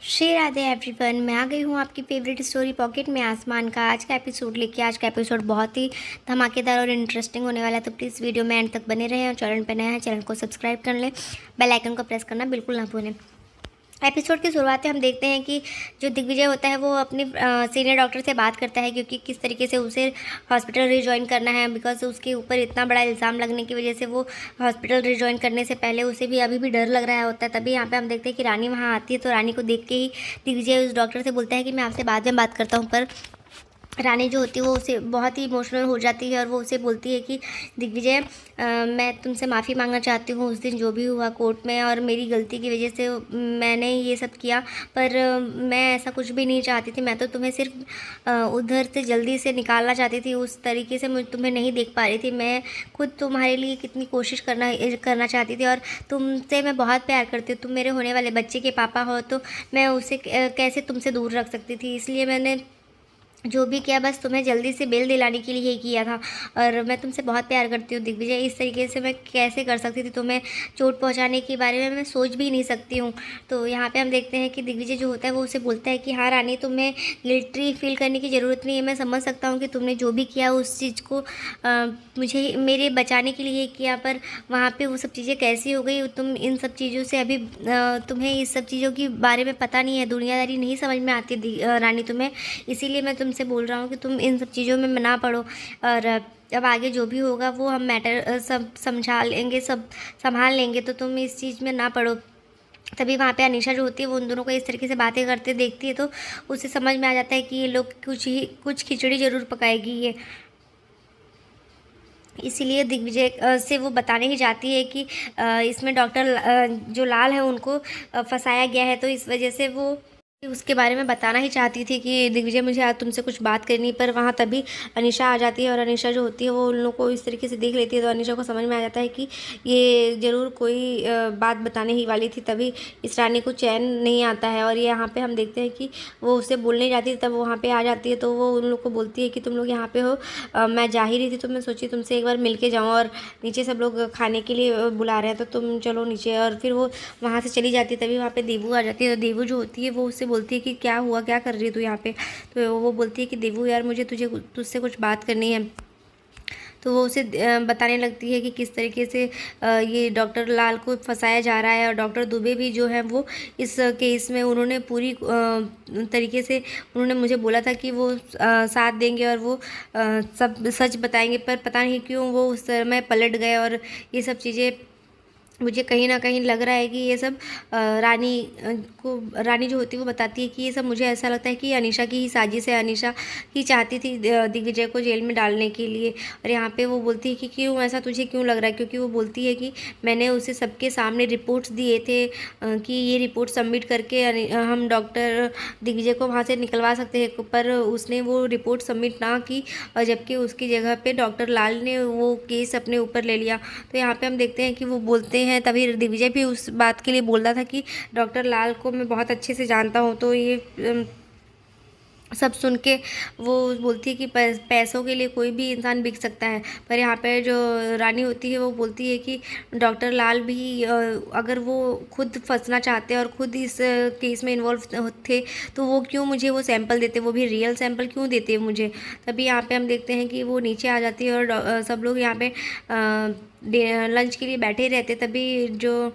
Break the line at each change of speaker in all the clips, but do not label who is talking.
Shri Radhe everyone. मैं आ गई हूँ आपकी फेवरेट स्टोरी पॉकेट में आसमान का आज का एपिसोड लेके। आज का एपिसोड बहुत ही धमाकेदार और इंटरेस्टिंग होने वाला है, तो प्लीज़ वीडियो में एंड तक बने रहें और चैनल पर नया है चैनल को सब्सक्राइब कर लें, बेल आइकन को प्रेस करना बिल्कुल ना भूलें। एपिसोड की शुरुआत में हम देखते हैं कि जो दिग्विजय होता है वो अपने सीनियर डॉक्टर से बात करता है, क्योंकि किस तरीके से उसे हॉस्पिटल रिजॉइन करना है, बिकॉज उसके ऊपर इतना बड़ा इल्ज़ाम लगने की वजह से वो हॉस्पिटल रिजॉइन करने से पहले उसे भी अभी भी डर लग रहा होता है। तभी यहाँ पे हम देखते हैं कि रानी वहाँ आती है, तो रानी को देख के ही दिग्विजय उस डॉक्टर से बोलता है कि मैं आपसे बाद में बात करता हूँ। पर रानी जो होती है वो उसे बहुत ही इमोशनल हो जाती है और वो उसे बोलती है कि दिग्विजय, मैं तुमसे माफ़ी मांगना चाहती हूँ उस दिन जो भी हुआ कोर्ट में, और मेरी गलती की वजह से मैंने ये सब किया। पर मैं ऐसा कुछ भी नहीं चाहती थी। मैं तो तुम्हें सिर्फ उधर से जल्दी से निकालना चाहती थी, उस तरीके से मैं तुम्हें नहीं देख पा रही थी। मैं खुद तुम्हारे लिए कितनी कोशिश करना चाहती थी, और तुमसे मैं बहुत प्यार करती हूँ। तुम मेरे होने वाले बच्चे के पापा हो, तो मैं उसे कैसे तुमसे दूर रख सकती थी। इसलिए मैंने जो भी किया बस तुम्हें जल्दी से बेल दिलाने के लिए ही किया था, और मैं तुमसे बहुत प्यार करती हूँ दिग्विजय। इस तरीके से मैं कैसे कर सकती थी, तुम्हें चोट पहुँचाने के बारे में मैं सोच भी नहीं सकती हूँ। तो यहाँ पे हम देखते हैं कि दिग्विजय जो होता है वो उसे बोलता है कि हाँ रानी, तुम्हें गिल्टी फील करने की ज़रूरत नहीं है। मैं समझ सकता हूँ कि तुमने जो भी किया उस चीज़ को मुझे मेरे बचाने के लिए किया, पर वहाँ पे वो सब चीज़ें कैसी हो गई, तुम इन सब चीज़ों से अभी तुम्हें इस सब चीज़ों के बारे में पता नहीं है, दुनियादारी नहीं समझ में आती रानी तुम्हें। इसीलिए मैं तुमसे बोल रहा हूँ कि तुम इन सब चीज़ों में ना पड़ो, और अब आगे जो भी होगा वो हम मैटर सब समझा लेंगे, सब संभाल लेंगे, तो तुम इस चीज़ में ना पड़ो। तभी वहाँ पे अनीशा जो होती है वो उन दोनों को इस तरीके से बातें करते देखती है, तो उसे समझ में आ जाता है कि ये लोग कुछ खिचड़ी ज़रूर पकाएगी ये। इसीलिए दिग्विजय से वो बताने ही जाती है कि इसमें डॉक्टर जो लाल है उनको फंसाया गया है, तो इस वजह से वो उसके बारे में बताना ही चाहती थी कि दिग्विजय मुझे आज तुमसे कुछ बात करनी। पर वहाँ तभी अनीशा आ जाती है, और अनीशा जो होती है वो उन लोगों को इस तरीके से देख लेती है, तो अनीशा को समझ में आ जाता है कि ये ज़रूर कोई बात बताने ही वाली थी। तभी इस रानी को चैन नहीं आता है, और यहाँ पे हम देखते हैं कि वो उससे बोलने जाती है, तब वहाँ पे आ जाती है, तो वो उन लोग को बोलती है कि तुम लोग यहाँ पे हो, मैं जा ही रही थी, तो मैं सोची तुमसे एक बार मिल के जाऊँ, और नीचे सब लोग खाने के लिए बुला रहे हैं, तो तुम चलो नीचे। और फिर वो वहाँ से चली जाती है। तभी वहाँ पे देवू आ जाती है, तो देवू जो होती है वो उससे बोलती है कि क्या हुआ, क्या कर रही है तू यहाँ पे। तो वो बोलती है कि देवू यार, मुझे तुझसे कुछ बात करनी है। तो वो उसे बताने लगती है कि किस तरीके से ये डॉक्टर लाल को फंसाया जा रहा है, और डॉक्टर दुबे भी जो है वो इस केस में उन्होंने पूरी तरीके से उन्होंने मुझे बोला था कि वो साथ देंगे और वो सब सच बताएंगे, पर पता नहीं क्यों वो उस समय पलट गए। और ये सब चीज़ें मुझे कहीं ना कहीं लग रहा है कि ये सब रानी जो होती है वो बताती है कि ये सब, मुझे ऐसा लगता है कि अनीशा की ही साजिश है। अनीशा ही चाहती थी दिग्विजय को जेल में डालने के लिए। और यहाँ पे वो बोलती है कि क्यों ऐसा तुझे क्यों लग रहा है, क्योंकि वो बोलती है कि मैंने उसे सबके सामने रिपोर्ट्स दिए थे कि ये रिपोर्ट सबमिट करके हम डॉक्टर दिग्विजय को वहाँ से निकलवा सकते हैं, पर उसने वो रिपोर्ट सबमिट ना की, और जबकि उसकी जगह पे डॉक्टर लाल ने वो केस अपने ऊपर ले लिया। तो यहाँ पे हम देखते हैं कि वो बोलते हैं, तभी दिग्विजय भी उस बात के लिए बोल रहा था कि डॉक्टर लाल को मैं बहुत अच्छे से जानता हूँ। तो ये सब सुन के वो बोलती है कि पैसों के लिए कोई भी इंसान बिक सकता है। पर यहाँ पे जो रानी होती है वो बोलती है कि डॉक्टर लाल भी अगर वो खुद फंसना चाहते हैं और खुद इस केस में इन्वॉल्व थे, तो वो क्यों मुझे वो सैंपल देते, वो भी रियल सैंपल क्यों देते मुझे। तभी यहाँ पे हम देखते हैं कि वो नीचे आ जाती है, और सब लोग यहाँ पे लंच के लिए बैठे रहते। तभी जो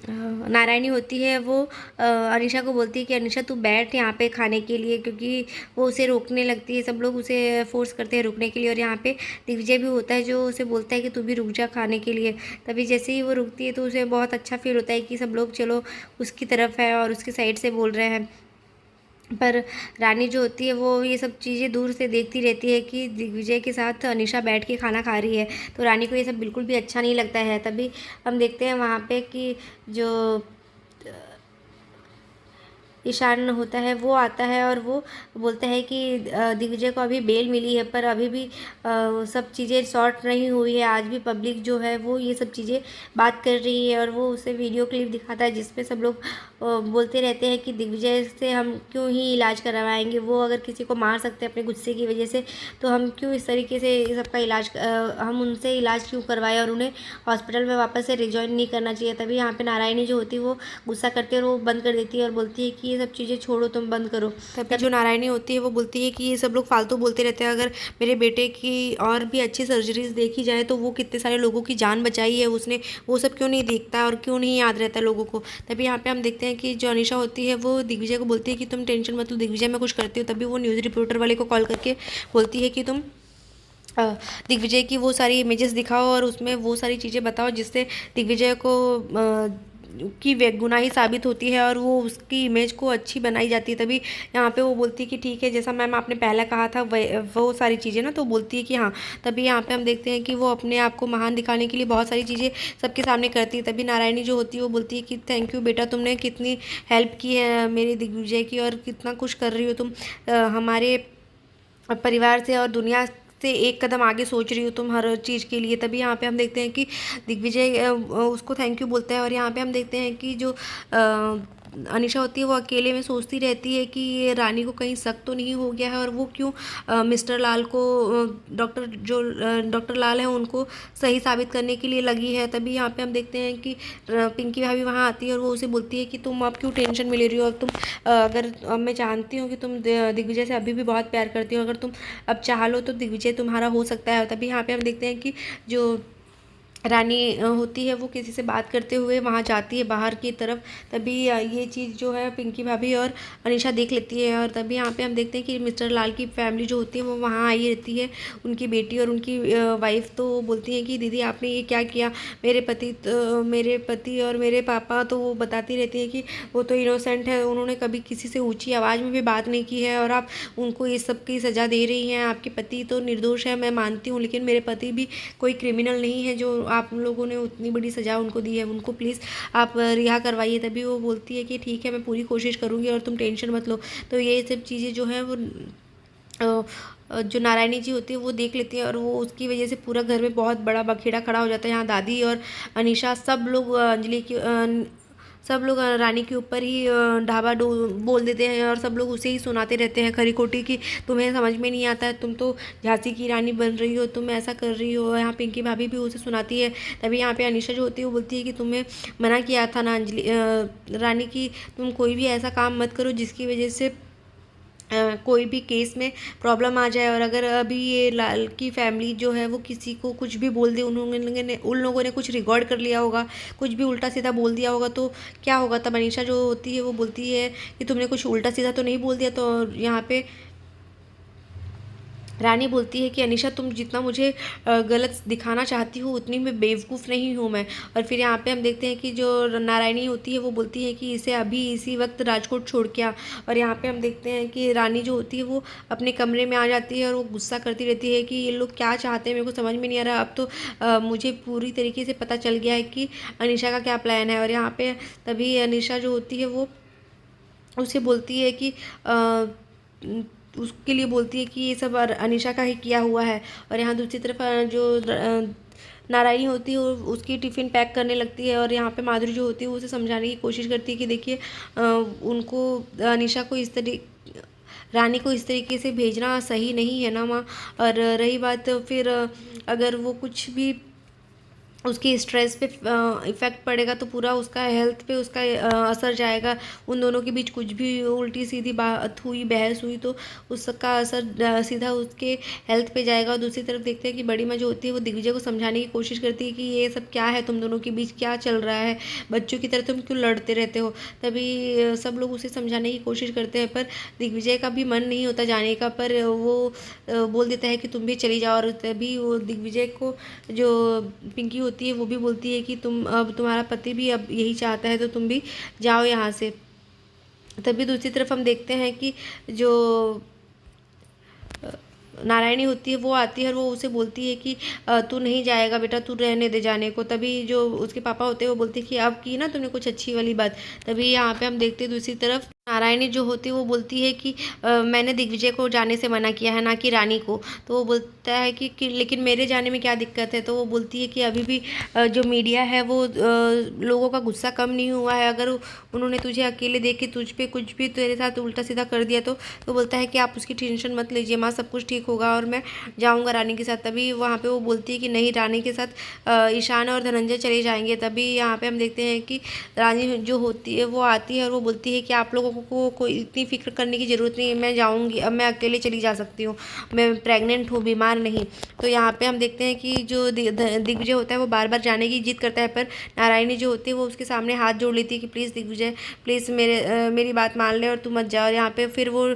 नारायणी होती है वो अनीशा को बोलती है कि अनीशा तू बैठ यहाँ पे खाने के लिए, क्योंकि वो उसे रोकने लगती है, सब लोग उसे फोर्स करते हैं रुकने के लिए। और यहाँ पे दिग्विजय भी होता है जो उसे बोलता है कि तू भी रुक जा खाने के लिए। तभी जैसे ही वो रुकती है तो उसे बहुत अच्छा फील होता है कि सब लोग चलो उसकी तरफ है और उसकी साइड से बोल रहे हैं। पर रानी जो होती है वो ये सब चीज़ें दूर से देखती रहती है कि दिग्विजय के साथ अनीशा बैठ के खाना खा रही है, तो रानी को ये सब बिल्कुल भी अच्छा नहीं लगता है। तभी हम देखते हैं वहाँ पे कि जो ईशान होता है वो आता है और वो बोलता है कि दिग्विजय को अभी बेल मिली है, पर अभी भी सब चीज़ें सॉर्ट नहीं हुई है। आज भी पब्लिक जो है वो ये सब चीज़ें बात कर रही है और वो उसे वीडियो क्लिप दिखाता है जिसपे सब लोग बोलते रहते हैं कि दिग्विजय से हम क्यों ही इलाज करवाएंगे, वो अगर किसी को मार सकते हैं अपने गुस्से की वजह से, तो हम क्यों इस तरीके से सबका इलाज हम उनसे इलाज क्यों करवाएं और उन्हें हॉस्पिटल में वापस से रिजॉइन नहीं करना चाहिए। तभी यहाँ पे नारायणी जो होती है वो गुस्सा करती है और वो बंद कर देती है और बोलती है कि ये सब चीज़ें छोड़ो, तुम बंद करो। तभी जो नारायणी होती है वो बोलती है कि ये सब लोग फालतू बोलते रहते हैं, अगर मेरे बेटे की और भी अच्छी सर्जरीज देखी जाए तो वो कितने सारे लोगों की जान बचाई है उसने, वो सब क्यों नहीं देखता और क्यों नहीं याद रहता लोगों को। तभी यहाँ पे हम देखते हैं कि जो अनीशा होती है वो दिग्विजय को बोलती है कि तुम टेंशन मत लो, दिग्विजय मैं कुछ करती हूँ। तभी वो न्यूज़ रिपोर्टर वाले को कॉल करके बोलती है कि तुम दिग्विजय की वो सारी इमेजेस दिखाओ और उसमें वो सारी चीज़ें बताओ जिससे दिग्विजय को की बेगुनाही साबित होती है और वो उसकी इमेज को अच्छी बनाई जाती है। तभी यहाँ पे वो बोलती है कि ठीक है, जैसा मैम आपने पहले कहा था वो सारी चीज़ें ना, तो बोलती है कि हाँ। तभी यहाँ पे हम देखते हैं कि वो अपने आप को महान दिखाने के लिए बहुत सारी चीज़ें सबके सामने करती है। तभी नारायणी जो होती है वो बोलती है कि थैंक यू बेटा, तुमने कितनी हेल्प की है मेरे दिग्विजय की और कितना कुछ कर रही हो तुम हमारे परिवार से और दुनिया से एक कदम आगे सोच रही हो तुम हर चीज़ के लिए। तभी यहाँ पे हम देखते हैं कि दिग्विजय उसको थैंक यू बोलता है और यहाँ पे हम देखते हैं कि जो अनीशा होती है वो अकेले में सोचती रहती है कि ये रानी को कहीं शक तो नहीं हो गया है और वो क्यों मिस्टर लाल को डॉक्टर लाल हैं उनको सही साबित करने के लिए लगी है। तभी यहाँ पे हम देखते हैं कि पिंकी भाभी वहाँ आती है और वो उसे बोलती है कि तुम अब क्यों टेंशन में ले रही हो, अब तुम अगर मैं जानती हूँ कि तुम दिग्विजय से अभी भी बहुत प्यार करती हो, अगर तुम अब चाह लो तो दिग्विजय तुम्हारा हो सकता है। तभी यहाँ पे हम देखते हैं कि जो रानी होती है वो किसी से बात करते हुए वहाँ जाती है बाहर की तरफ। तभी ये चीज़ जो है पिंकी भाभी और अनीशा देख लेती है और तभी यहाँ पे हम देखते हैं कि मिस्टर लाल की फैमिली जो होती है वो वहाँ आई रहती है, उनकी बेटी और उनकी वाइफ। तो बोलती हैं कि दीदी आपने ये क्या किया, मेरे पति और मेरे पापा, तो वो बताती रहती है कि वो तो इनोसेंट है, उन्होंने कभी किसी से ऊँची आवाज़ में भी बात नहीं की है और आप उनको इस सब की सज़ा दे रही हैं। आपके पति तो निर्दोष है मैं मानती हूँ, लेकिन मेरे पति भी कोई क्रिमिनल नहीं है जो आप लोगों ने उतनी बड़ी सज़ा उनको दी है, उनको प्लीज़ आप रिहा करवाइए। तभी वो बोलती है कि ठीक है मैं पूरी कोशिश करूँगी और तुम टेंशन मत लो। तो ये सब चीज़ें जो है वो जो नारायणी जी होती है वो देख लेती है और वो उसकी वजह से पूरा घर में बहुत बड़ा बखेड़ा खड़ा हो जाता है। यहाँ दादी और अनीशा सब लोग अंजलि की सब लोग रानी के ऊपर ही ढाबा बोल देते हैं और सब लोग उसे ही सुनाते रहते हैं खरी खोटी कि तुम्हें समझ में नहीं आता है, तुम तो झांसी की रानी बन रही हो, तुम ऐसा कर रही हो। यहाँ पिंकी भाभी भी उसे सुनाती है। तभी यहाँ पे अनीशा जो होती है वो बोलती है कि तुम्हें मना किया था ना अंजलि रानी की, तुम कोई भी ऐसा काम मत करो जिसकी वजह से कोई भी केस में प्रॉब्लम आ जाए। और अगर अभी ये लाल की फैमिली जो है वो किसी को कुछ भी बोल दे, उन लोगों ने कुछ रिकॉर्ड कर लिया होगा, कुछ भी उल्टा सीधा बोल दिया होगा तो क्या होगा। तब अनीशा जो होती है वो बोलती है कि तुमने कुछ उल्टा सीधा तो नहीं बोल दिया। तो यहाँ पे रानी बोलती है कि अनीशा तुम जितना मुझे गलत दिखाना चाहती हो उतनी मैं बेवकूफ़ नहीं हूँ मैं। और फिर यहाँ पे हम देखते हैं कि जो नारायणी होती है वो बोलती है कि इसे अभी इसी वक्त राजकोट छोड़ के आ। और यहाँ पे हम देखते हैं कि रानी जो होती है वो अपने कमरे में आ जाती है और वो गुस्सा करती रहती है कि ये लोग क्या चाहते हैं, मेरे को समझ में नहीं आ रहा। अब तो मुझे पूरी तरीके से पता चल गया है कि अनीशा का क्या प्लान है। और यहाँ पर तभी अनीशा जो होती है वो उसे बोलती है कि उसके लिए बोलती है कि ये सब अनीशा का ही किया हुआ है। और यहाँ दूसरी तरफ जो नारायणी होती है उसकी टिफ़िन पैक करने लगती है और यहाँ पे माधुरी जो होती है वो उसे समझाने की कोशिश करती है कि देखिए उनको अनीशा को रानी को इस तरीके से भेजना सही नहीं है ना माँ। और रही बात फिर अगर वो कुछ भी उसकी स्ट्रेस पे इफ़ेक्ट पड़ेगा तो पूरा उसका हेल्थ पे उसका असर जाएगा। उन दोनों के बीच कुछ भी उल्टी सीधी बात हुई, बहस हुई तो उसका असर सीधा उसके हेल्थ पे जाएगा। और दूसरी तरफ देखते हैं कि बड़ी माँ जो होती है वो दिग्विजय को समझाने की कोशिश करती है कि ये सब क्या है, तुम दोनों के बीच क्या चल रहा है, बच्चों की तरह तुम क्यों लड़ते रहते हो। तभी सब लोग उसे समझाने की कोशिश करते हैं पर दिग्विजय का भी मन नहीं होता जाने का, पर वो बोल देता है कि तुम भी चली जाओ। और तभी वो दिग्विजय को जो पिंकी होती है वो भी बोलती है कि अब तुम्हारा पति भी अब यही चाहता है तो तुम भी जाओ यहाँ से। तभी दूसरी तरफ हम देखते हैं कि जो नारायणी होती है वो आती है और वो उसे बोलती है कि तू नहीं जाएगा बेटा, तू रहने दे जाने को। तभी जो उसके पापा होते हैं वो बोलते हैं कि अब की ना तुमने कुछ अच्छी वाली बात। तभी यहाँ पे हम देखते हैं दूसरी तरफ
नारायणी जो होती है वो बोलती है कि मैंने दिग्विजय को जाने से मना किया है, ना कि रानी को। तो वो बोलता है कि लेकिन मेरे जाने में क्या दिक्कत है। तो वो बोलती है कि अभी भी जो मीडिया है वो लोगों का गुस्सा कम नहीं हुआ है। अगर उन्होंने तुझे अकेले देख के तुझ पे कुछ भी तेरे साथ उल्टा सीधा कर दिया तो बोलता है कि आप उसकी टेंशन मत लीजिए माँ, सब कुछ ठीक होगा और मैं जाऊँगा रानी के साथ। तभी वहाँ पर वो बोलती है कि नहीं, रानी के साथ ईशान और धनंजय चले जाएंगे। तभी यहाँ पर हम देखते हैं कि रानी जो होती है वो आती है और वो बोलती है कि आप लोगों को कोई इतनी फ़िक्र करने की ज़रूरत नहीं है, मैं जाऊँगी, अब मैं अकेले चली जा सकती हूँ, मैं प्रेग्नेंट हूँ, बीमार नहीं। तो यहाँ पे हम देखते हैं कि जो दिग्विजय होता है वो बार बार जाने की जिद करता है, पर नारायणी जो होती है वो उसके सामने हाथ जोड़ लेती है कि प्लीज़ दिग्विजय, प्लीज़ मेरी बात मान ले और तुम मत जाओ। यहाँ पे फिर वो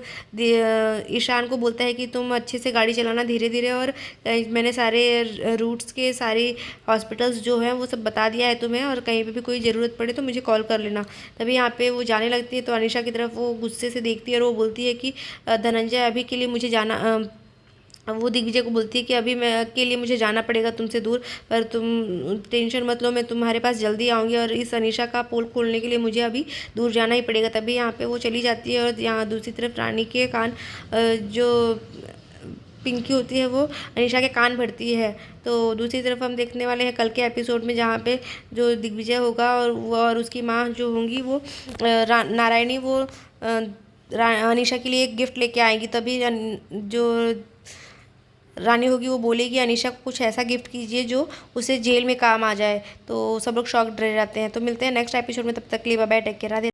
ईशान को बोलता है कि तुम अच्छे से गाड़ी चलाना, धीरे धीरे, और मैंने सारे रूट्स के सारी हॉस्पिटल्स जो हैं वो सब बता दिया है तुम्हें, और कहीं पे भी कोई ज़रूरत पड़े तो मुझे कॉल कर लेना। तभी यहाँ पे वो जाने लगती है तो अनीशा की तरफ वो गुस्से से देखती है और वो बोलती है कि धनंजय अभी के लिए मुझे जाना वो दिग्विजय को बोलती है कि अभी मैं के लिए मुझे जाना पड़ेगा तुमसे दूर, पर तुम टेंशन मत लो, मैं तुम्हारे पास जल्दी आऊँगी और इस अनीशा का पोल खोलने के लिए मुझे अभी दूर जाना ही पड़ेगा। तभी यहाँ पे वो चली जाती है और यहाँ दूसरी तरफ रानी के कान जो पिंकी होती है वो अनीशा के कान भरती है। तो दूसरी तरफ हम देखने वाले हैं कल के एपिसोड में, जहाँ पे जो दिग्विजय होगा और उसकी माँ जो होंगी वो नारायणी वो अनीशा के लिए एक गिफ्ट लेके आएंगी। तभी जो रानी होगी वो बोलेगी अनीशा को कुछ ऐसा गिफ्ट कीजिए जो उसे जेल में काम आ जाए। तो सब लोग शॉक्ड रह जाते हैं। तो मिलते हैं नेक्स्ट एपिसोड में, तब तक के लिए bye bye, take care, Radhe.